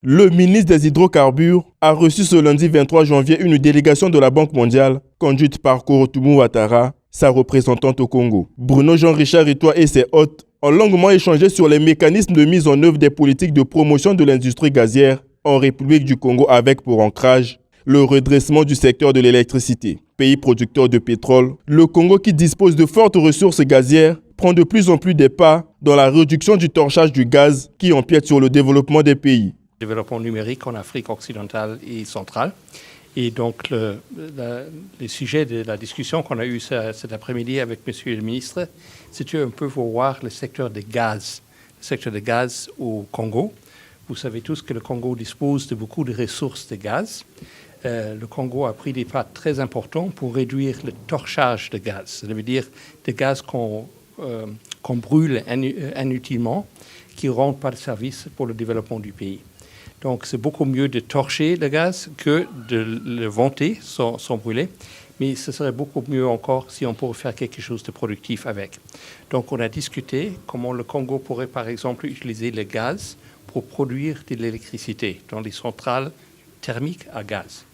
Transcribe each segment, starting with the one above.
Le ministre des Hydrocarbures a reçu ce lundi 23 janvier une délégation de la Banque mondiale, conduite par Korotumu Ouattara, sa représentante au Congo. Bruno Jean-Richard Itoa et ses hôtes ont longuement échangé sur les mécanismes de mise en œuvre des politiques de promotion de l'industrie gazière en République du Congo avec pour ancrage le redressement du secteur de l'électricité. Pays producteur de pétrole, le Congo qui dispose de fortes ressources gazières prend de plus en plus des pas dans la réduction du torchage du gaz qui empiète sur le développement des pays. Développement numérique en Afrique occidentale et centrale. Et donc, le sujet de la discussion qu'on a eue cet après-midi avec Monsieur le ministre, c'était un peu pour voir le secteur des gaz. Le secteur des gaz au Congo. Vous savez tous que le Congo dispose de beaucoup de ressources de gaz. Le Congo a pris des pas très importants pour réduire le torchage de gaz. Ça veut dire des gaz qu'on brûle inutilement, qui ne rendent pas de service pour le développement du pays. Donc, c'est beaucoup mieux de torcher le gaz que de le vanter sans brûler. Mais ce serait beaucoup mieux encore si on pourrait faire quelque chose de productif avec. Donc, on a discuté comment le Congo pourrait, par exemple, utiliser le gaz pour produire de l'électricité dans les centrales thermiques à gaz.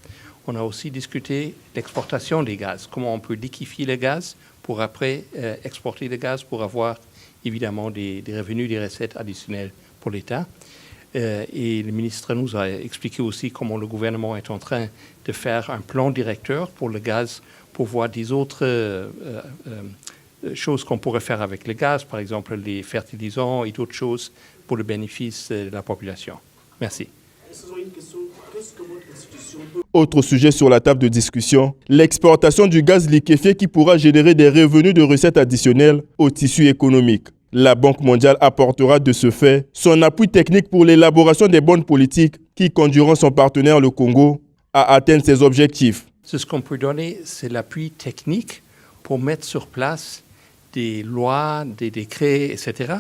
On a aussi discuté l'exportation des gaz, comment on peut liquéfier le gaz pour après exporter le gaz pour avoir évidemment des revenus, des recettes additionnelles pour l'État. Et le ministre nous a expliqué aussi comment le gouvernement est en train de faire un plan directeur pour le gaz, pour voir des autres choses qu'on pourrait faire avec le gaz, par exemple les fertilisants et d'autres choses pour le bénéfice de la population. Merci. Autre sujet sur la table de discussion, l'exportation du gaz liquéfié qui pourra générer des revenus de recettes additionnelles au tissu économique. La Banque mondiale apportera de ce fait son appui technique pour l'élaboration des bonnes politiques qui conduiront son partenaire, le Congo, à atteindre ses objectifs. Ce qu'on peut donner, c'est l'appui technique pour mettre sur place des lois, des décrets, etc.,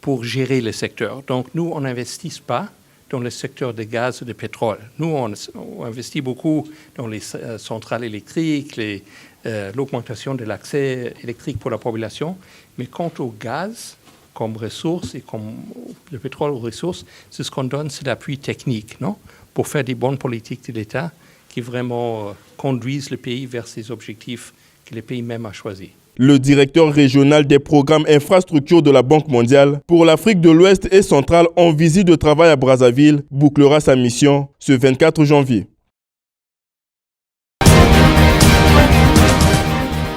pour gérer le secteur. Donc, nous, on n'investit pas dans le secteur de gaz et de pétrole. Nous, on investit beaucoup dans les centrales électriques, l'augmentation de l'accès électrique pour la population. Mais quant au gaz, comme ressource et comme le pétrole aux ressources, c'est ce qu'on donne, c'est l'appui technique, non? Pour faire des bonnes politiques de l'État qui vraiment conduisent le pays vers ces objectifs que le pays même a choisis. Le directeur régional des programmes infrastructures de la Banque mondiale pour l'Afrique de l'Ouest et centrale en visite de travail à Brazzaville bouclera sa mission ce 24 janvier.